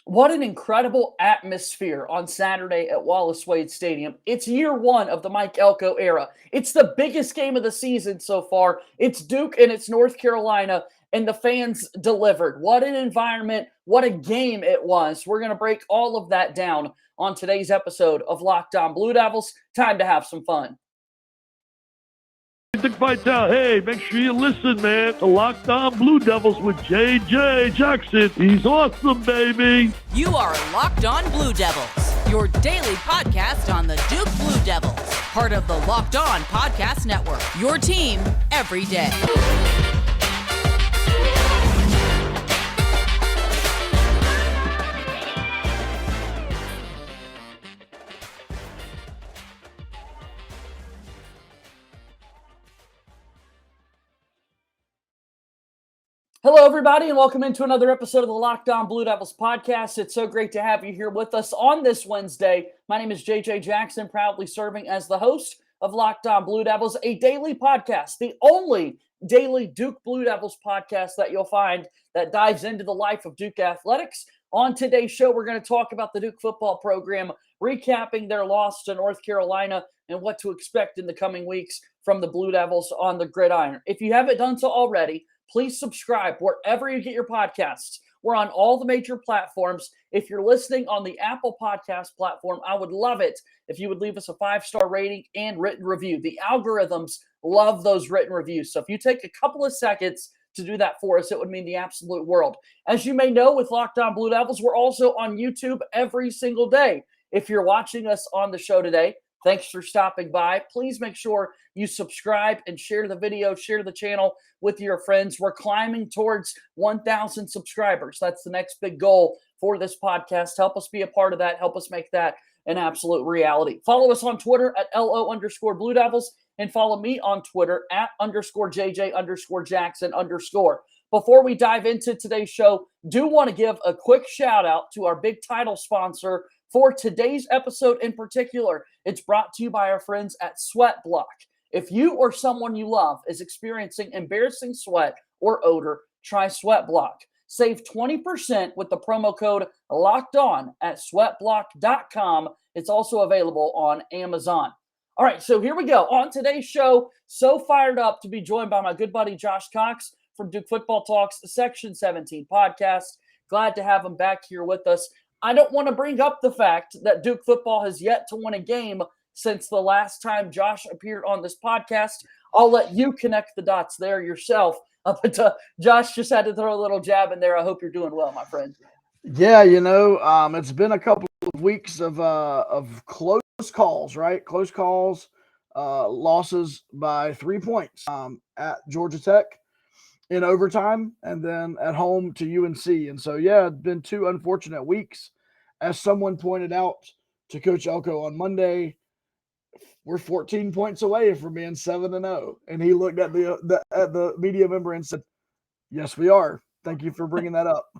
What an incredible atmosphere on Saturday at Wallace Wade Stadium. It's year one of the Mike Elko era. It's the biggest game of the season so far. It's Duke and it's North Carolina, and the fans delivered. What an environment. What a game it was. We're going to break all of that down on today's episode of Locked On Blue Devils. Time to have some fun. Vital. Hey, make sure you listen, man, to Locked On Blue Devils with JJ Jackson. He's awesome, baby. You are Locked On Blue Devils, your daily podcast on the Duke Blue Devils, part of the Locked On Podcast Network, your team every day. Hello, everybody, and welcome into another episode of the Locked On Blue Devils podcast. It's so great to have you here with us on this Wednesday. My name is JJ Jackson, proudly serving as the host of Locked On Blue Devils, a daily podcast, the only daily Duke Blue Devils podcast that you'll find that dives into the life of Duke athletics. On today's show, we're going to talk about the Duke football program, recapping their loss to North Carolina and what to expect in the coming weeks from the Blue Devils on the gridiron. If you haven't done so already, please subscribe wherever you get your podcasts. We're on all the major platforms. If you're listening on the Apple Podcast platform, I would love it if you would leave us a 5-star rating and written review. The algorithms love those written reviews. So if you take a couple of seconds to do that for us, it would mean the absolute world. As you may know, with Locked On Blue Devils, we're also on YouTube every single day. If you're watching us on the show today, thanks for stopping by. Please make sure you subscribe and share the video, share the channel with your friends. We're climbing towards 1,000 subscribers. That's the next big goal for this podcast. Help us be a part of that. Help us make that an absolute reality. Follow us on Twitter at LO_Blue Devils and follow me on Twitter at _JJ_Jackson_. Before we dive into today's show, do want to give a quick shout out to our big title sponsor for today's episode in particular. It's brought to you by our friends at Sweat Block. If you or someone you love is experiencing embarrassing sweat or odor, try Sweat Block. Save 20% with the promo code LOCKEDON at sweatblock.com. It's also available on Amazon. All right, so here we go. On today's show, so fired up to be joined by my good buddy Josh Cox from Duke Football Talks Section 17 podcast. Glad to have him back here with us. I don't want to bring up the fact that Duke football has yet to win a game since the last time Josh appeared on this podcast. I'll let you connect the dots there yourself. But Josh just had to throw a little jab in there. I hope you're doing well, my friend. Yeah, it's been a couple of weeks of close calls, right? Close calls, losses by 3 points at Georgia Tech in overtime, and then at home to UNC. And so, yeah, it's been 2 unfortunate weeks. As someone pointed out to Coach Elko on Monday, we're 14 points away from being 7-0. And he looked at the media member and said, "Yes, we are. Thank you for bringing that up."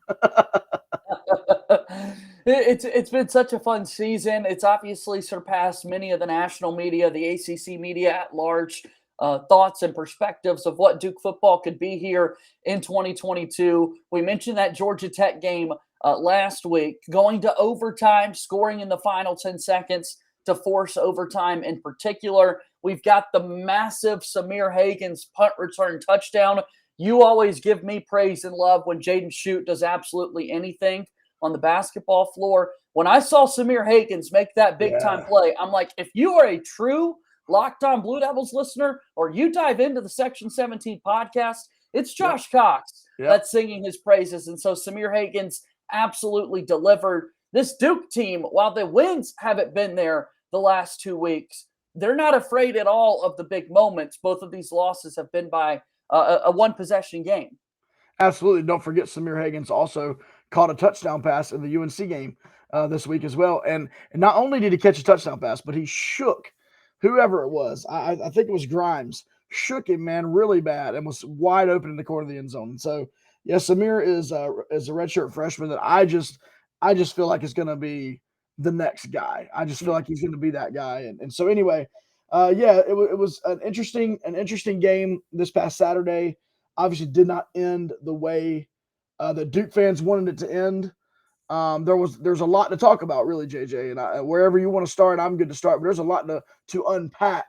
It's been such a fun season. It's obviously surpassed many of the national media, the ACC media at large, thoughts and perspectives of what Duke football could be here in 2022. We mentioned that Georgia Tech game last week, going to overtime, scoring in the final 10 seconds to force overtime in particular. We've got the massive Samir Hagan's punt return touchdown. You always give me praise and love when Jaden Shute does absolutely anything on the basketball floor. When I saw Samir Hagan's make that big-time play, I'm like, if you are a true Locked On Blue Devils listener, or you dive into the Section 17 podcast, it's Josh Cox that's singing his praises. And so Samir Hagan's absolutely delivered. This Duke team, while the wins haven't been there the last 2 weeks, they're not afraid at all of the big moments. Both of these losses have been by a one-possession game. Absolutely. Don't forget Samir Hagan's also caught a touchdown pass in the UNC game this week as well. And not only did he catch a touchdown pass, but he shook whoever it was. I think it was Grimes. Shook him, man, really bad, and was wide open in the corner of the end zone. And so, yeah, Samir is a redshirt freshman that I just feel like is going to be the next guy. I just feel like he's going to be that guy. And so anyway, it was an interesting game this past Saturday. Obviously did not end the way that Duke fans wanted it to end. there's a lot to talk about, really, JJ. And wherever you want to start, I'm good to start. But there's a lot to unpack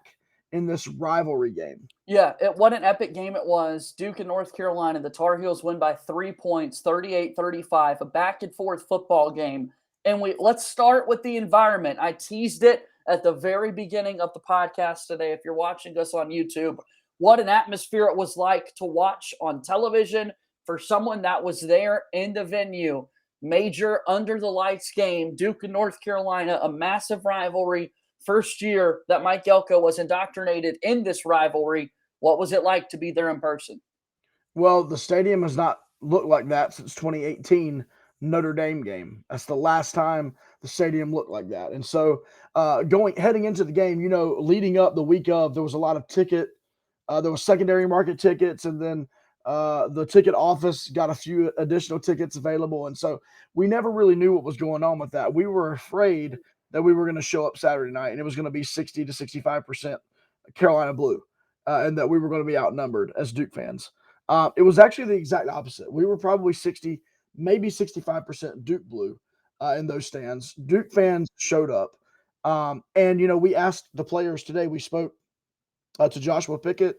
in this rivalry game. Yeah, what an epic game it was. Duke and North Carolina. The Tar Heels win by 3 points, 38-35, a back-and-forth football game. And let's start with the environment. I teased it at the very beginning of the podcast today. If you're watching us on YouTube, what an atmosphere it was like to watch on television for someone that was there in the venue. Major under-the-lights game, Duke and North Carolina, a massive rivalry. First year that Mike Elko was indoctrinated in this rivalry. What was it like to be there in person? Well, the stadium has not looked like that since 2018 Notre Dame game. That's the last time the stadium looked like that. And so heading into the game, leading up the week of, there was a lot of there was secondary market tickets, and then the ticket office got a few additional tickets available. And so we never really knew what was going on with that. We were afraid that we were going to show up Saturday night and it was going to be 60 to 65% Carolina Blue, and that we were going to be outnumbered as Duke fans. It was actually the exact opposite. We were probably 60, maybe 65% Duke Blue in those stands. Duke fans showed up. And we asked the players today, we spoke to Joshua Pickett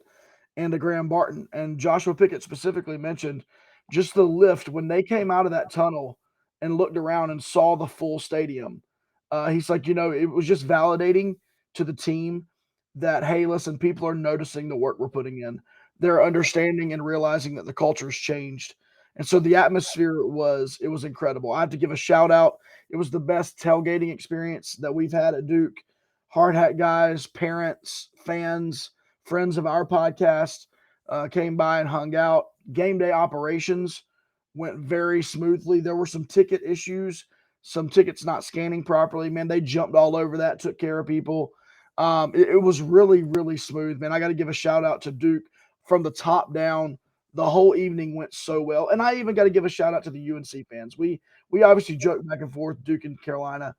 and to Graham Barton. And Joshua Pickett specifically mentioned just the lift when they came out of that tunnel and looked around and saw the full stadium. He's like, it was just validating to the team that, hey, listen, people are noticing the work we're putting in. They're understanding and realizing that the culture's changed. And so the atmosphere was incredible. I have to give a shout out. It was the best tailgating experience that we've had at Duke. Hard hat guys, parents, fans, friends of our podcast came by and hung out. Game day operations went very smoothly. There were some ticket issues, some tickets not scanning properly. Man, they jumped all over that, took care of people. It was really, really smooth, man. I got to give a shout out to Duke from the top down. The whole evening went so well. And I even got to give a shout out to the UNC fans. We obviously joked back and forth, Duke and Carolina,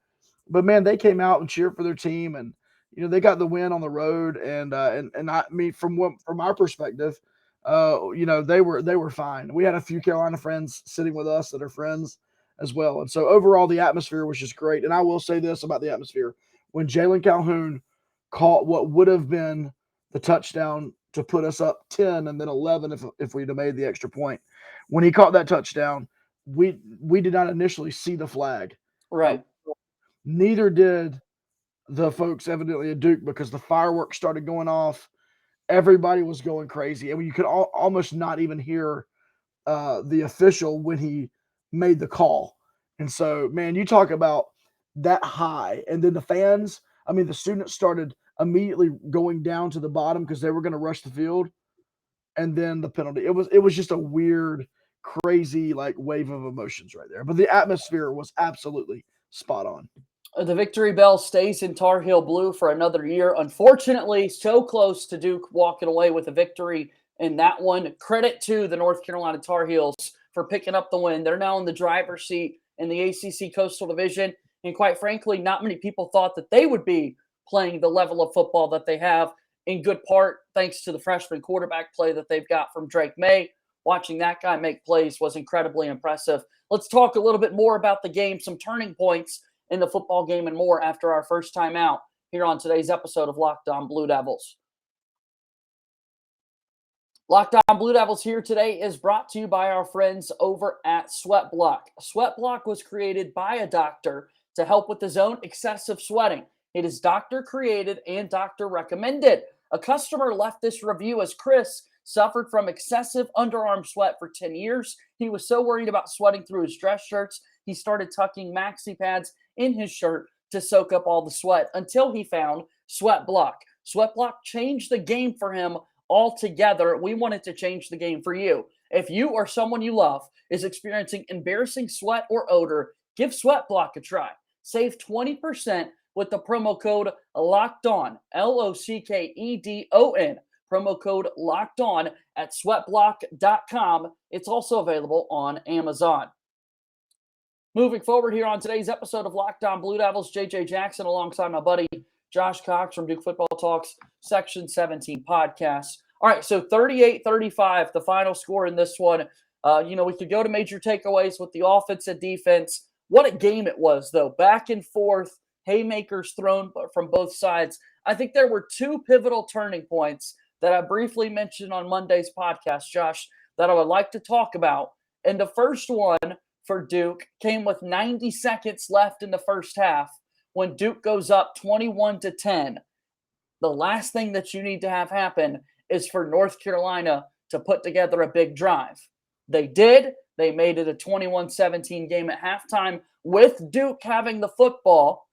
but man, they came out and cheered for their team, and they got the win on the road. And I mean, from our perspective, they were fine. We had a few Carolina friends sitting with us that are friends as well. And so overall, the atmosphere was just great. And I will say this about the atmosphere: when Jalen Calhoun caught what would have been the touchdown to put us up 10 and then 11 if we'd have made the extra point, when he caught that touchdown, we did not initially see the flag. Right. Neither did the folks evidently at Duke, because the fireworks started going off. Everybody was going crazy. I mean, you could almost not even hear the official when he made the call. And so, man, you talk about that high. And then the fans, I mean, the students started immediately going down to the bottom because they were going to rush the field. And then the penalty. It was just a weird, crazy, like, wave of emotions right there. But the atmosphere was absolutely spot on. The victory bell stays in Tar Heel blue for another year. Unfortunately, so close to Duke walking away with a victory in that one. Credit to the North Carolina Tar Heels for picking up the win. They're now in the driver's seat in the ACC Coastal Division. And quite frankly, not many people thought that they would be playing the level of football that they have, in good part thanks to the freshman quarterback play that they've got from Drake May. Watching that guy make plays was incredibly impressive. Let's talk a little bit more about the game, some turning points in the football game, and more after our first time out here on today's episode of Locked On Blue Devils. Locked On Blue Devils here today is brought to you by our friends over at Sweat Block. Sweat Block was created by a doctor to help with his own excessive sweating. It is doctor created and doctor recommended. A customer left this review as Chris suffered from excessive underarm sweat for 10 years. He was so worried about sweating through his dress shirts, he started tucking maxi pads in his shirt to soak up all the sweat until he found Sweat Block. Sweat Block changed the game for him altogether. We wanted to change the game for you. If you or someone you love is experiencing embarrassing sweat or odor, give Sweat Block a try. Save 20% with the promo code LOCKEDON, LOCKEDON. Promo code LOCKEDON at sweatblock.com. It's also available on Amazon. Moving forward here on today's episode of Locked On Blue Devils, JJ Jackson alongside my buddy Josh Cox from Duke Football Talks Section 17 podcast. All right, so 38-35, the final score in this one. We could go to major takeaways with the offense and defense. What a game it was, though. Back and forth, haymakers thrown from both sides. I think there were two pivotal turning points that I briefly mentioned on Monday's podcast, Josh, that I would like to talk about. And the first one for Duke came with 90 seconds left in the first half when Duke goes up 21-10. The last thing that you need to have happen is for North Carolina to put together a big drive. They did. They made it a 21-17 game at halftime with Duke having the football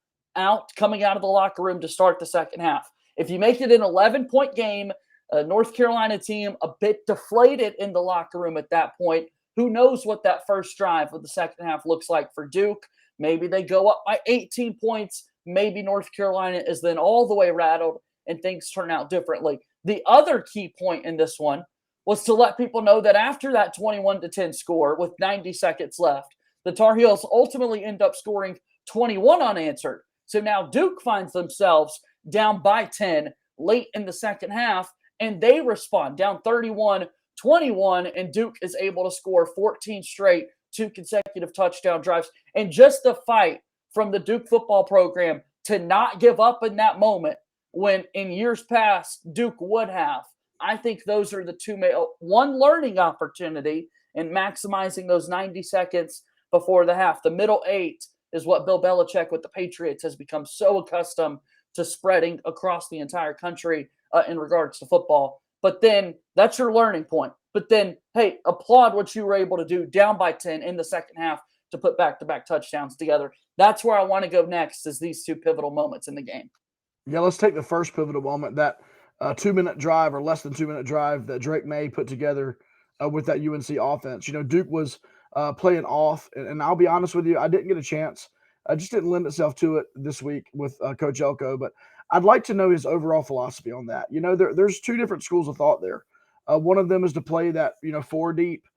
coming out of the locker room to start the second half. If you make it an 11-point game, a North Carolina team a bit deflated in the locker room at that point, who knows what that first drive of the second half looks like for Duke. Maybe they go up by 18 points. Maybe North Carolina is then all the way rattled and things turn out differently. The other key point in this one was to let people know that after that 21-10 score with 90 seconds left, the Tar Heels ultimately end up scoring 21 unanswered. So now Duke finds themselves down by 10 late in the second half, and they respond down 31-21, and Duke is able to score 14 straight, 2 consecutive touchdown drives. And just the fight from the Duke football program to not give up in that moment when in years past Duke would have. I think those are the two one learning opportunity and maximizing those 90 seconds before the half. The middle 8 is what Bill Belichick with the Patriots has become so accustomed to spreading across the entire country in regards to football. But then that's your learning point. But then, hey, applaud what you were able to do down by 10 in the second half to put back-to-back touchdowns together. That's where I want to go next, is these two pivotal moments in the game. Yeah, let's take the first pivotal moment, that 2-minute drive or less than 2-minute drive that Drake May put together with that UNC offense. You know, Duke was playing off, and I'll be honest with you, I didn't get a chance. I just didn't lend itself to it this week with Coach Elko, but I'd like to know his overall philosophy on that. You know, there's two different schools of thought there. One of them is to play that, 4 deep,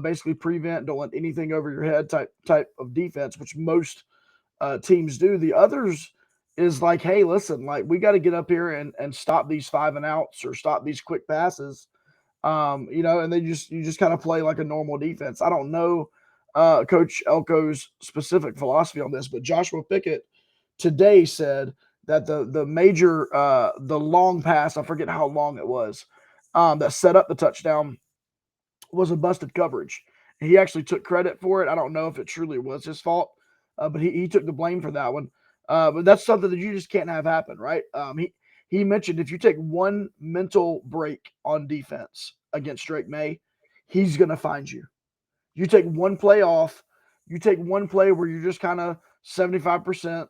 basically prevent, don't let anything over your head type of defense, which most teams do. The others is like, hey, listen, like we got to get up here and stop these 5 and outs or stop these quick passes, and you just kind of play like a normal defense. I don't know Coach Elko's specific philosophy on this, but Joshua Pickett today said that the major the long pass, I forget how long it was, that set up the touchdown was a busted coverage. He actually took credit for it. I don't know if it truly was his fault, but he took the blame for that one. But that's something that you just can't have happen, right? He mentioned if you take one mental break on defense against Drake May, he's going to find you. You take one play off, you take one play where you're just kind of 75%,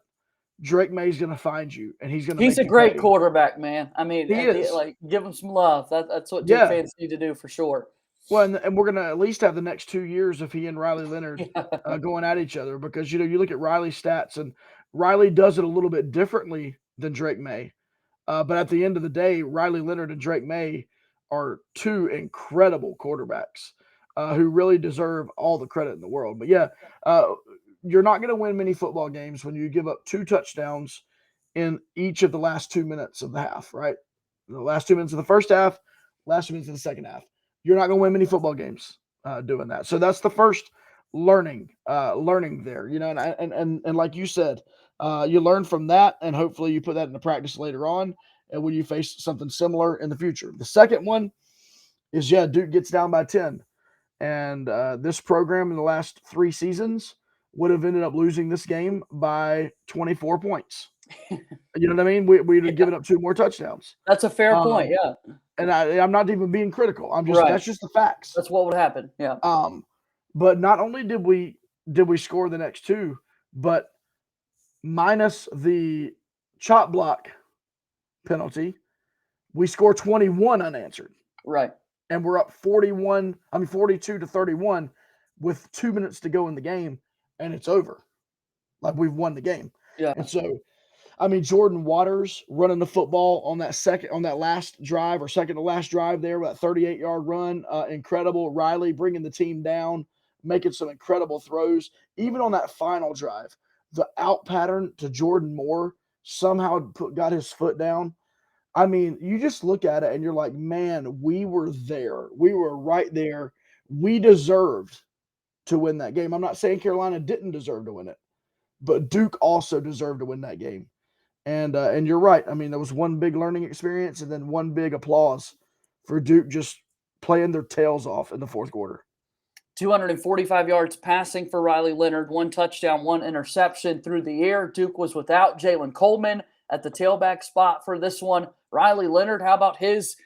Drake May's going to find you, and he's going to. He's a great quarterback, man. I mean, he is. Like, give him some love. That's what Duke fans need to do for sure. Well, and we're going to at least have the next 2 years of he and Riley Leonard going at each other, because you look at Riley's stats, and Riley does it a little bit differently than Drake May. But at the end of the day, Riley Leonard and Drake May are two incredible quarterbacks who really deserve all the credit in the world. But yeah, you're not going to win many football games when you give up 2 touchdowns in each of the last 2 minutes of the half, right? The last 2 minutes of the first half, last 2 minutes of the second half. You're not going to win many football games doing that. So that's the first learning there, and like you said, you learn from that, and hopefully you put that into practice later on, and when you face something similar in the future. The second one is, Duke gets down by 10, and this program in the last 3 seasons would have ended up losing this game by 24 points. You know what I mean? We'd have given up 2 more touchdowns. That's a fair point, yeah. And I'm not even being critical. That's just the facts. That's what would happen, yeah. But not only did we score the next 2, but minus the chop block penalty, we score 21 unanswered. Right. And we're up 42-31 with 2 minutes to go in the game, and it's over. Like, we've won the game. Yeah. And so, Jordan Waters running the football on that last drive, or second to last drive there, with that 38-yard run, incredible. Riley bringing the team down, making some incredible throws. Even on that final drive, the out pattern to Jordan Moore somehow got his foot down. You just look at it and you're like, man, we were there. We were right there. We deserved to win that game. I'm not saying Carolina didn't deserve to win it, but Duke also deserved to win that game. And you're right. I mean, there was one big learning experience and then one big applause for Duke just playing their tails off in the fourth quarter. 245 yards passing for Riley Leonard, 1 touchdown, 1 interception through the air. Duke was without Jalen Coleman at the tailback spot for this one. Riley Leonard, how about his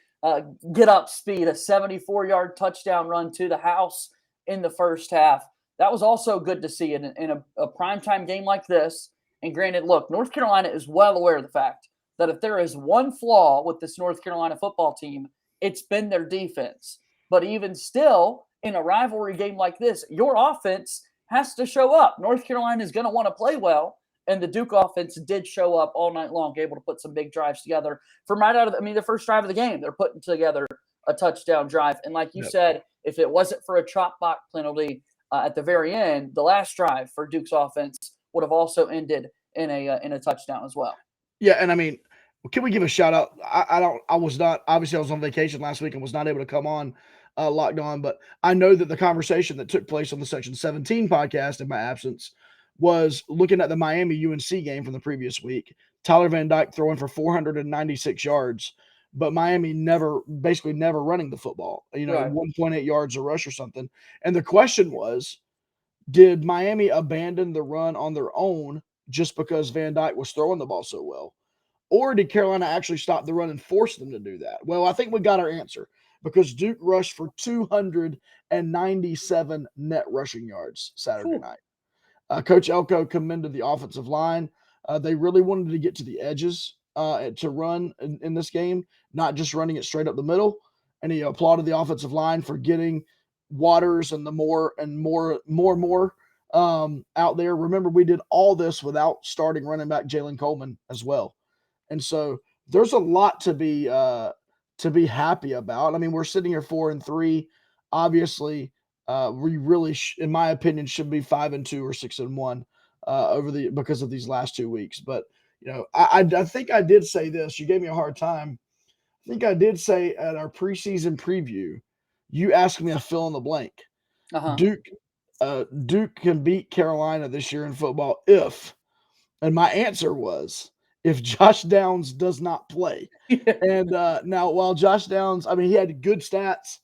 get-up speed, a 74-yard touchdown run to the house in the first half. That was also good to see in a primetime game like this. And granted, look, North Carolina is well aware of the fact that if there is one flaw with this North Carolina football team, it's been their defense. But even still, in a rivalry game like this, your offense has to show up. North Carolina is going to want to play well, and the Duke offense did show up all night long, able to put some big drives together. From right out of the first drive of the game, they're putting together a touchdown drive. And like you said, if it wasn't for a chop block penalty at the very end, the last drive for Duke's offense would have also ended in a touchdown as well. Yeah, and I mean, can we give a shout out? I was on vacation last week and was not able to come on Locked On, but I know that the conversation that took place on the Section 17 podcast in my absence was looking at the Miami UNC game from the previous week. Tyler Van Dyke throwing for 496 yards, but Miami basically never running the football, right. 1.8 yards a rush or something. And the question was, did Miami abandon the run on their own just because Van Dyke was throwing the ball so well? Or did Carolina actually stop the run and force them to do that? Well, I think we got our answer because Duke rushed for 297 net rushing yards Saturday night. Coach Elko commended the offensive line. They really wanted to get to the edges to run in this game, not just running it straight up the middle. And he applauded the offensive line for getting Waters and the more out there. Remember, we did all this without starting running back Jalen Coleman as well. And so there's a lot to be happy about. I mean, we're sitting here 4-3. Obviously, we really, in my opinion, should be 5-2 or 6-1 because of these last 2 weeks. But I think I did say this. You gave me a hard time. I think I did say at our preseason preview, you asked me a fill in the blank. Duke can beat Carolina this year in football and my answer was if Josh Downs does not play. And now, while Josh Downs, I mean, he had good stats.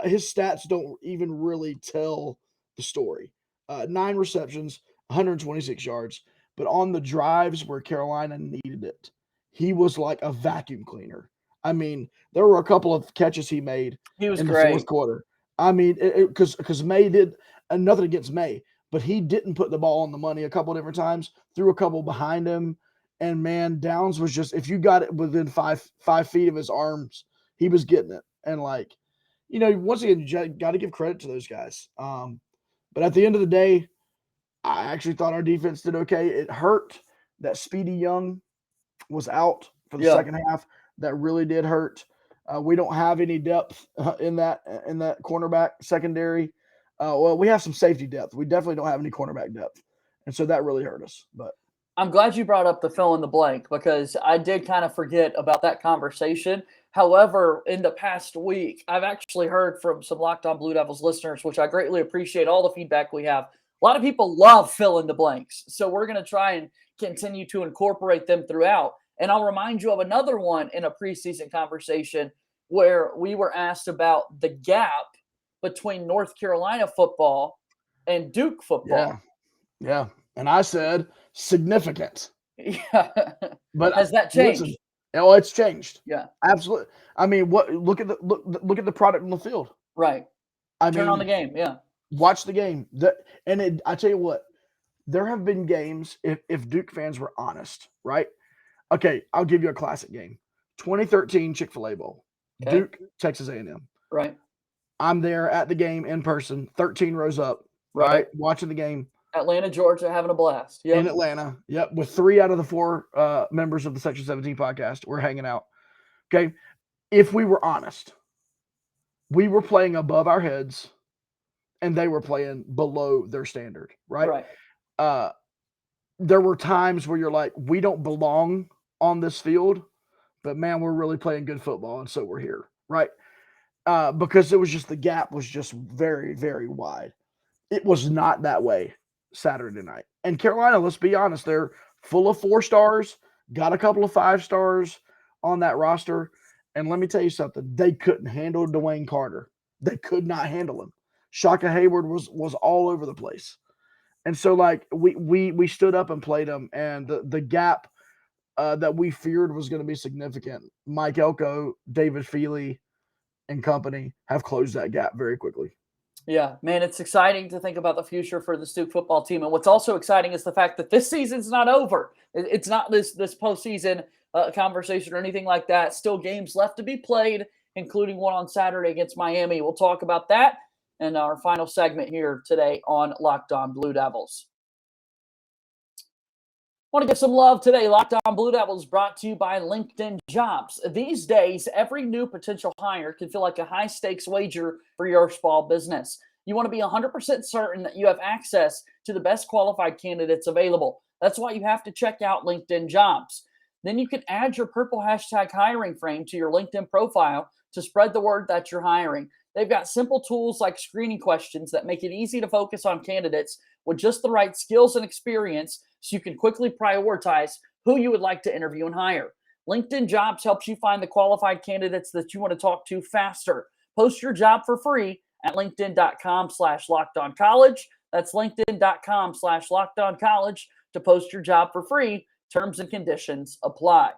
His stats don't even really tell the story. 9 receptions, 126 yards. But on the drives where Carolina needed it, he was like a vacuum cleaner. I mean, there were a couple of catches he made in the fourth quarter. I mean, because May did nothing against May, but he didn't put the ball on the money a couple of different times, threw a couple behind him. And man, Downs was just, if you got it within 5 feet of his arms, he was getting it. And once again, you got to give credit to those guys. But at the end of the day, I actually thought our defense did okay. It hurt that Speedy Young was out for the second half. That really did hurt. We don't have any depth in that cornerback secondary. Well, we have some safety depth. We definitely don't have any cornerback depth. And so that really hurt us. But I'm glad you brought up the fill in the blank because I did kind of forget about that conversation. However, in the past week, I've actually heard from some Locked On Blue Devils listeners, which I greatly appreciate all the feedback we have. A lot of people love fill in the blanks. So we're going to try and continue to incorporate them throughout. And I'll remind you of another one in a preseason conversation where we were asked about the gap between North Carolina football and Duke football. Yeah. And I said significant. Yeah. But has that changed? Listen, it's changed. Yeah. Absolutely. I mean, look at the product on the field. Right. Turn on the game. Yeah. Watch the game. I tell you what, there have been games, if Duke fans were honest, right? Okay, I'll give you a classic game. 2013 Chick-fil-A Bowl. Okay. Duke, Texas A&M. Right. I'm there at the game in person, 13 rows up, right? Watching the game. Atlanta, Georgia, having a blast. Yep. In Atlanta. Yep. With 3 out of the 4 members of the Section 17 podcast, we're hanging out. Okay. If we were honest, we were playing above our heads and they were playing below their standard, right? Right. There were times where you're like, we don't belong on this field, but man, we're really playing good football. And so we're here, right? Because it was just, the gap was just very, very wide. It was not that way Saturday night. And Carolina, let's be honest, they're full of 4 stars, got a couple of 5 stars on that roster. And let me tell you something, they couldn't handle Dwayne Carter. They could not handle him. Shaka Hayward was all over the place. And so, like, we stood up and played them, and the gap that we feared was going to be significant. Mike Elko, David Feely, and company have closed that gap very quickly. Yeah, man, it's exciting to think about the future for the Duke football team. And what's also exciting is the fact that this season's not over. It's not this postseason conversation or anything like that. Still games left to be played, including one on Saturday against Miami. We'll talk about that in our final segment here today on Locked On Blue Devils. Want to give some love today. Locked On Blue Devils brought to you by LinkedIn Jobs. These days, every new potential hire can feel like a high-stakes wager for your small business. You want to be 100% certain that you have access to the best qualified candidates available. That's why you have to check out LinkedIn Jobs. Then you can add your purple hashtag hiring frame to your LinkedIn profile to spread the word that you're hiring. They've got simple tools like screening questions that make it easy to focus on candidates with just the right skills and experience, so you can quickly prioritize who you would like to interview and hire. LinkedIn Jobs helps you find the qualified candidates that you want to talk to faster. Post your job for free at linkedin.com/lockedoncollege. That's linkedin.com/lockedoncollege to post your job for free. Terms and conditions apply.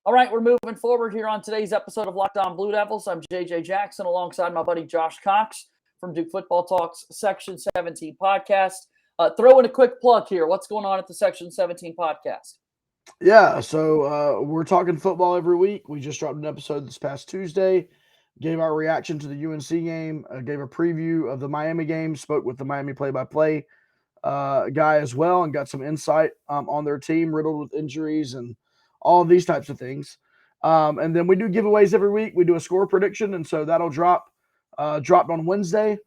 All right, we're moving forward here on today's episode of Locked On Blue Devils. I'm JJ Jackson alongside my buddy Josh Cox from Duke Football Talks Section 17 podcast. Throw in a quick plug here. What's going on at the Section 17 podcast? Yeah, so we're talking football every week. We just dropped an episode this past Tuesday, gave our reaction to the UNC game, gave a preview of the Miami game, spoke with the Miami play-by-play guy as well, and got some insight on their team riddled with injuries and all of these types of things. And then we do giveaways every week. We do a score prediction, and so that'll dropped on Wednesday.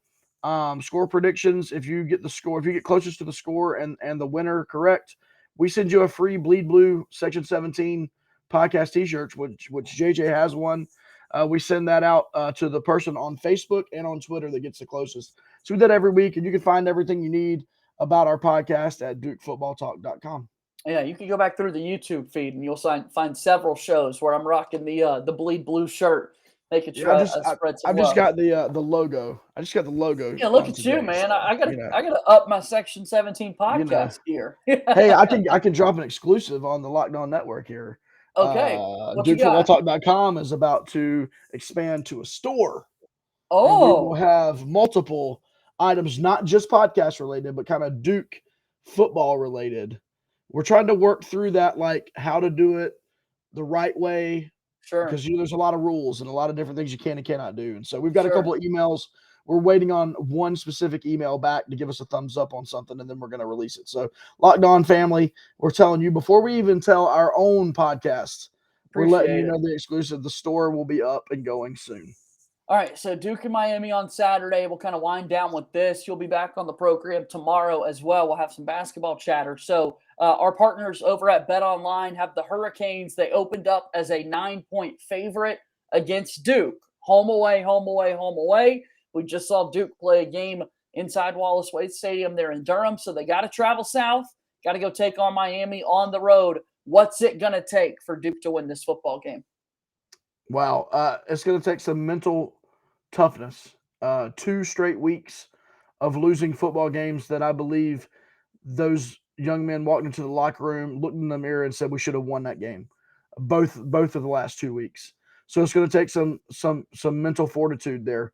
Score predictions. If you get the score, if you get closest to the score and the winner correct, we send you a free Bleed Blue Section 17 podcast t-shirts, which JJ has one. We send that out to the person on Facebook and on Twitter that gets the closest. So we do that every week, and you can find everything you need about our podcast at DukeFootballTalk.com. Yeah, you can go back through the YouTube feed and you'll find several shows where I'm rocking the Bleed Blue shirt. Making sure I've just got the logo. I just got the logo. Yeah, look at you, today, man. so, I gotta up my Section 17 podcast gear. Hey, I can drop an exclusive on the Locked On Network here. Okay. DukeFootballTalk.com is about to expand to a store. Oh. And we will have multiple items, not just podcast related, but kind of Duke football related. We're trying to work through that, like how to do it the right way. Sure. Because there's a lot of rules and a lot of different things you can and cannot do. And so we've got a couple of emails. We're waiting on one specific email back to give us a thumbs up on something, and then we're going to release it. So Locked On family, we're telling you before we even tell our own podcast, we're letting you know the exclusive. The store will be up and going soon. All right, so Duke and Miami on Saturday. We'll kind of wind down with this. You'll be back on the program tomorrow as well. We'll have some basketball chatter. So our partners over at BetOnline have the Hurricanes. They opened up as a 9-point favorite against Duke. Home away, home away, home away. We just saw Duke play a game inside Wallace Wade Stadium there in Durham. So they got to travel south, got to go take on Miami on the road. What's it going to take for Duke to win this football game? Wow. It's going to take some mental toughness. 2 straight weeks of losing football games that I believe those young men walked into the locker room, looked in the mirror, and said we should have won that game. Both of the last 2 weeks. So it's going to take some mental fortitude there.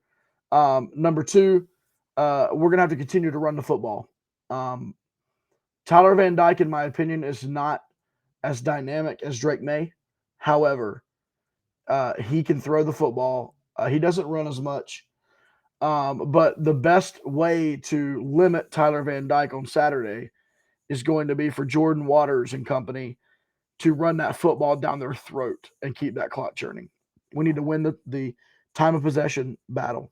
Number 2, we're going to have to continue to run the football. Tyler Van Dyke, in my opinion, is not as dynamic as Drake May. However, he can throw the football. He doesn't run as much. But the best way to limit Tyler Van Dyke on Saturday is going to be for Jordan Waters and company to run that football down their throat and keep that clock churning. We need to win the time of possession battle.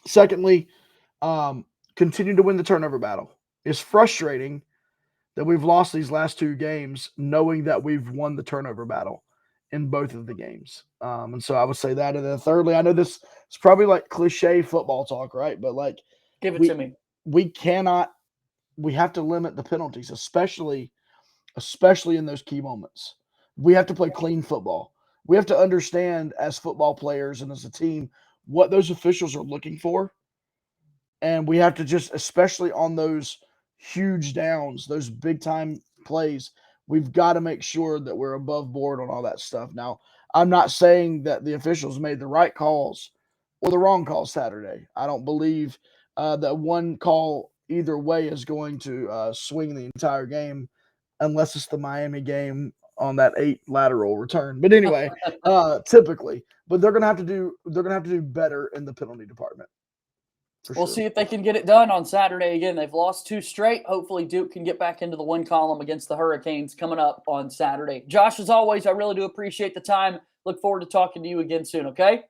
Secondly, continue to win the turnover battle. It's frustrating that we've lost these last 2 games knowing that we've won the turnover battle in both of the games. And so I would say that. And then thirdly, I know this is probably like cliche football talk, right? But like Give it to me. We have to limit the penalties, especially in those key moments. We have to play clean football. We have to understand as football players and as a team what those officials are looking for. And we have to just, especially on those huge downs, those big time plays, we've got to make sure that we're above board on all that stuff. Now, I'm not saying that the officials made the right calls or the wrong calls Saturday. I don't believe that one call either way is going to swing the entire game unless it's the Miami game on that 8 lateral return. But anyway, typically, but they're going to have to do better in the penalty department. We'll see if they can get it done on Saturday. Again, they've lost 2 straight. Hopefully Duke can get back into the win column against the Hurricanes coming up on Saturday. Josh, as always, I really do appreciate the time. Look forward to talking to you again soon, okay?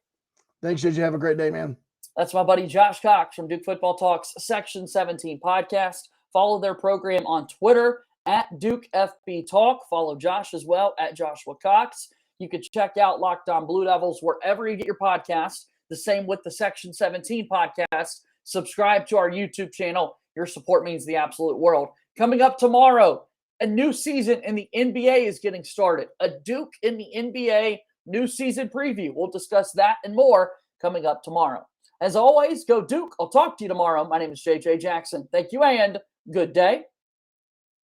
Thanks, JJ. Have a great day, man. That's my buddy Josh Cox from Duke Football Talks Section 17 podcast. Follow their program on Twitter at Duke FB Talk. Follow Josh as well at Joshua Cox. You can check out Locked On Blue Devils wherever you get your podcasts. The same with the Section 17 podcast. Subscribe to our YouTube channel. Your support means the absolute world. Coming up tomorrow, a new season in the NBA is getting started. A Duke in the NBA new season preview. We'll discuss that and more coming up tomorrow. As always, go Duke. I'll talk to you tomorrow. My name is JJ Jackson. Thank you and good day.